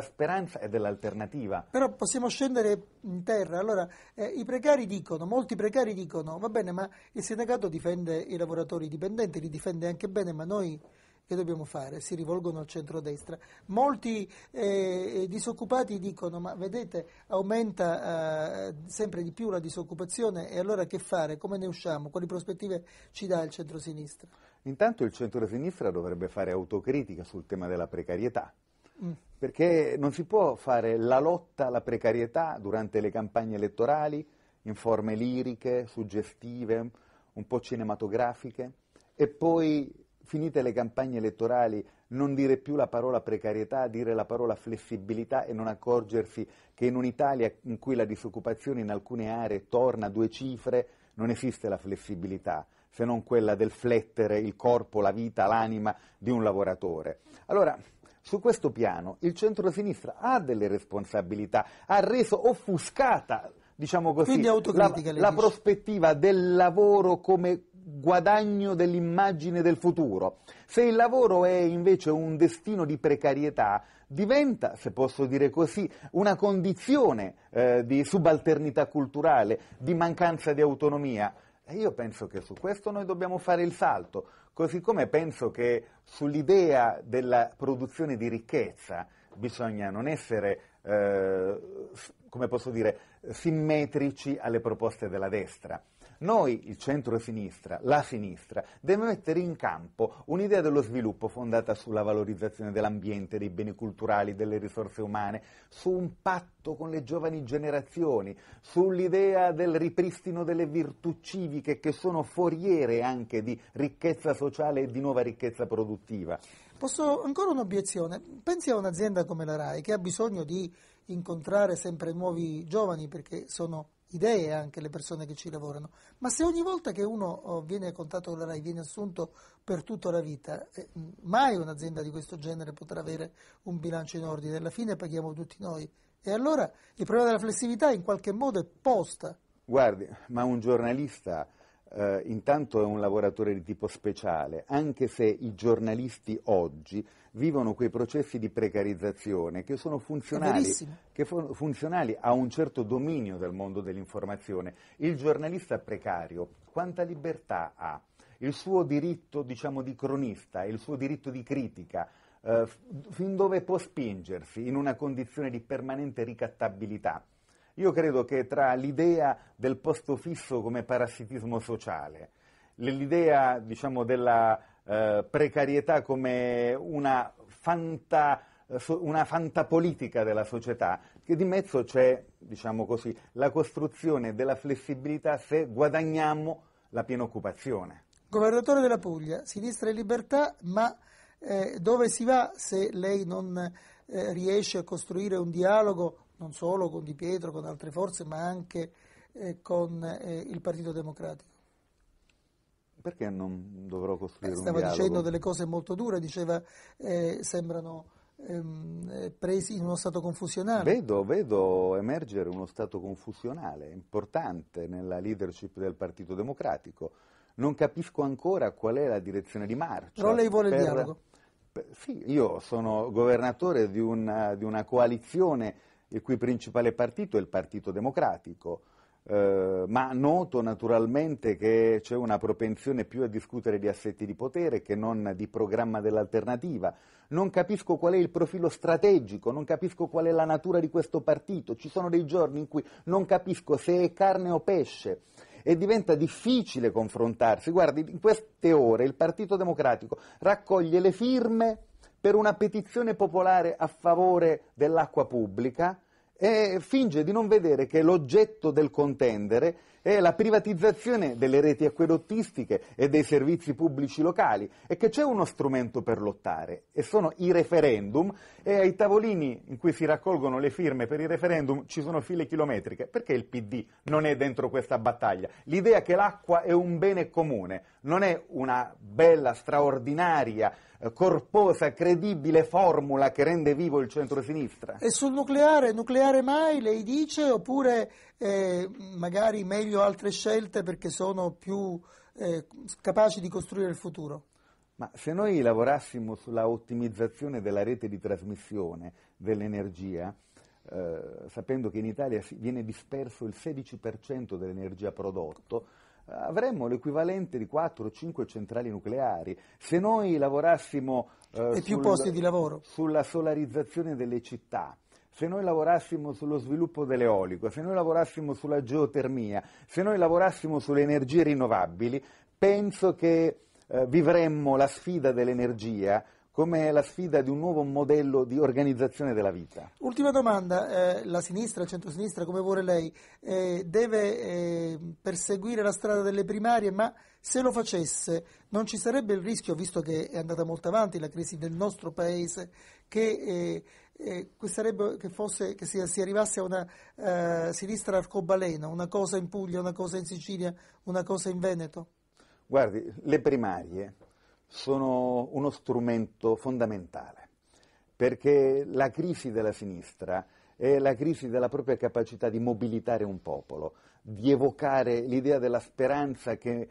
speranza e dell'alternativa. Però possiamo scendere in terra. Allora, i precari dicono, molti precari dicono, va bene, ma il sindacato difende i lavoratori dipendenti, li difende anche bene, ma noi che dobbiamo fare? Si rivolgono al centrodestra. Molti disoccupati dicono, ma vedete, aumenta sempre di più la disoccupazione e allora che fare? Come ne usciamo? Quali prospettive ci dà il centrosinistra? Intanto il centrosinistra dovrebbe fare autocritica sul tema della precarietà. Perché non si può fare la lotta alla precarietà durante le campagne elettorali in forme liriche, suggestive, un po' cinematografiche e poi, finite le campagne elettorali, non dire più la parola precarietà, dire la parola flessibilità e non accorgersi che in un'Italia in cui la disoccupazione in alcune aree torna a 2 cifre non esiste la flessibilità, se non quella del flettere il corpo, la vita, l'anima di un lavoratore. Allora, su questo piano il centrosinistra ha delle responsabilità, ha reso offuscata, diciamo così, la prospettiva del lavoro come guadagno dell'immagine del futuro. Se il lavoro è invece un destino di precarietà, diventa, se posso dire così, una condizione di subalternità culturale, di mancanza di autonomia. E io penso che su questo noi dobbiamo fare il salto, così come penso che sull'idea della produzione di ricchezza bisogna non essere, come posso dire, simmetrici alle proposte della destra. Noi, il centro-sinistra, la sinistra, deve mettere in campo un'idea dello sviluppo fondata sulla valorizzazione dell'ambiente, dei beni culturali, delle risorse umane, su un patto con le giovani generazioni, sull'idea del ripristino delle virtù civiche che sono foriere anche di ricchezza sociale e di nuova ricchezza produttiva. Posso ancora un'obiezione? Pensi a un'azienda come la RAI che ha bisogno di incontrare sempre nuovi giovani perché sono idee anche le persone che ci lavorano, ma se ogni volta che uno viene a contatto con la RAI viene assunto per tutta la vita, mai un'azienda di questo genere potrà avere un bilancio in ordine, alla fine paghiamo tutti noi. E allora il problema della flessibilità in qualche modo è posta. Guardi, ma un giornalista intanto è un lavoratore di tipo speciale, anche se i giornalisti oggi vivono quei processi di precarizzazione che sono funzionali a un certo dominio del mondo dell'informazione. Il giornalista precario quanta libertà ha? Il suo diritto, diciamo, di cronista, il suo diritto di critica, fin dove può spingersi in una condizione di permanente ricattabilità? Io credo che tra l'idea del posto fisso come parassitismo sociale, l'idea, diciamo, della precarietà come una fantapolitica della società, che di mezzo c'è, diciamo così, la costruzione della flessibilità se guadagniamo la piena occupazione. Governatore della Puglia, Sinistra e Libertà, ma dove si va se lei non riesce a costruire un dialogo non solo con Di Pietro, con altre forze, ma anche con il Partito Democratico? Perché non dovrò costruire un dialogo? Stava dicendo delle cose molto dure, diceva sembrano presi in uno stato confusionale. Vedo emergere uno stato confusionale importante nella leadership del Partito Democratico. Non capisco ancora qual è la direzione di marcia. Però lei vuole il dialogo? Sì, io sono governatore di una coalizione il cui principale partito è il Partito Democratico, ma noto naturalmente che c'è una propensione più a discutere di assetti di potere che non di programma dell'alternativa. Non capisco qual è il profilo strategico, non capisco qual è la natura di questo partito. Ci sono dei giorni in cui non capisco se è carne o pesce e diventa difficile confrontarsi. Guardi, in queste ore il Partito Democratico raccoglie le firme per una petizione popolare a favore dell'acqua pubblica e finge di non vedere che l'oggetto del contendere è la privatizzazione delle reti acquedottistiche e dei servizi pubblici locali e che c'è uno strumento per lottare e sono i referendum, e ai tavolini in cui si raccolgono le firme per i referendum ci sono file chilometriche. Perché il PD non è dentro questa battaglia? L'idea che l'acqua è un bene comune non è una bella, straordinaria, corposa, credibile formula che rende vivo il centro-sinistra? E sul nucleare mai, lei dice, oppure magari meglio altre scelte perché sono più capaci di costruire il futuro? Ma se noi lavorassimo sulla ottimizzazione della rete di trasmissione dell'energia, sapendo che in Italia viene disperso il 16% dell'energia prodotto, avremmo l'equivalente di 4 o 5 centrali nucleari. Se noi lavorassimo e più posti di lavoro sulla solarizzazione delle città, se noi lavorassimo sullo sviluppo dell'eolico, se noi lavorassimo sulla geotermia, se noi lavorassimo sulle energie rinnovabili, penso che vivremmo la sfida dell'energia come la sfida di un nuovo modello di organizzazione della vita. Ultima domanda, la sinistra, il centro-sinistra, come vuole lei, deve perseguire la strada delle primarie, ma se lo facesse non ci sarebbe il rischio, visto che è andata molto avanti la crisi del nostro paese, che si arrivasse a una sinistra arcobaleno, una cosa in Puglia, una cosa in Sicilia, una cosa in Veneto? Guardi, le primarie sono uno strumento fondamentale, perché la crisi della sinistra è la crisi della propria capacità di mobilitare un popolo, di evocare l'idea della speranza che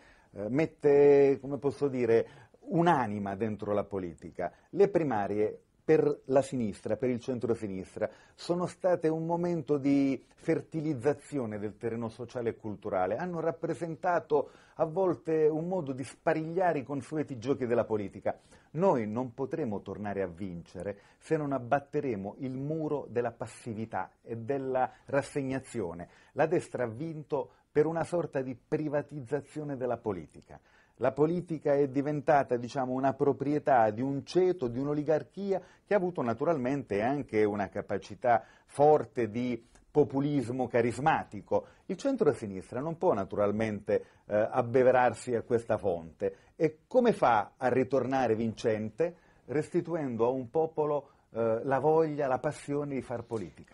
mette, come posso dire, un'anima dentro la politica. Le primarie per la sinistra, per il centro-sinistra, sono state un momento di fertilizzazione del terreno sociale e culturale, hanno rappresentato a volte un modo di sparigliare i consueti giochi della politica. Noi non potremo tornare a vincere se non abbatteremo il muro della passività e della rassegnazione. La destra ha vinto per una sorta di privatizzazione della politica. La politica è diventata, una proprietà di un ceto, di un'oligarchia che ha avuto naturalmente anche una capacità forte di populismo carismatico. Il centro-sinistra non può naturalmente abbeverarsi a questa fonte. E come fa a ritornare vincente? Restituendo a un popolo la voglia, la passione di far politica.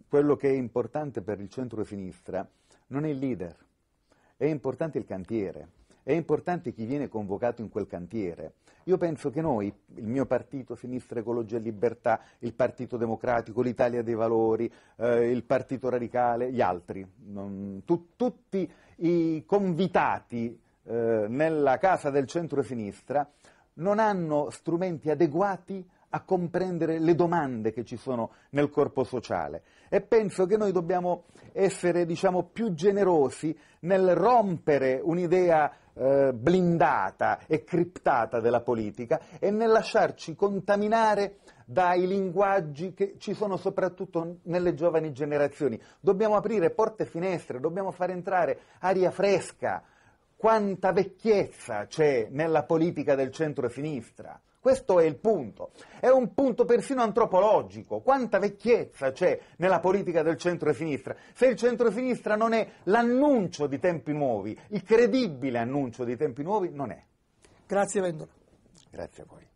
Quello che è importante per il centro-sinistra non è il leader, è importante il cantiere. È importante chi viene convocato in quel cantiere. Io penso che noi, il mio partito, Sinistra Ecologia e Libertà, il Partito Democratico, l'Italia dei Valori, il Partito Radicale, gli altri, tutti i convitati nella casa del centro-sinistra non hanno strumenti adeguati a comprendere le domande che ci sono nel corpo sociale, e penso che noi dobbiamo essere, più generosi nel rompere un'idea blindata e criptata della politica e nel lasciarci contaminare dai linguaggi che ci sono soprattutto nelle giovani generazioni. Dobbiamo aprire porte e finestre, dobbiamo far entrare aria fresca. Quanta vecchiezza c'è nella politica del centro-sinistra? Questo è il punto, è un punto persino antropologico. Quanta vecchiezza c'è nella politica del centro-sinistra? Se il centro-sinistra non è l'annuncio di tempi nuovi, il credibile annuncio di tempi nuovi, non è. Grazie Vendola. Grazie a voi.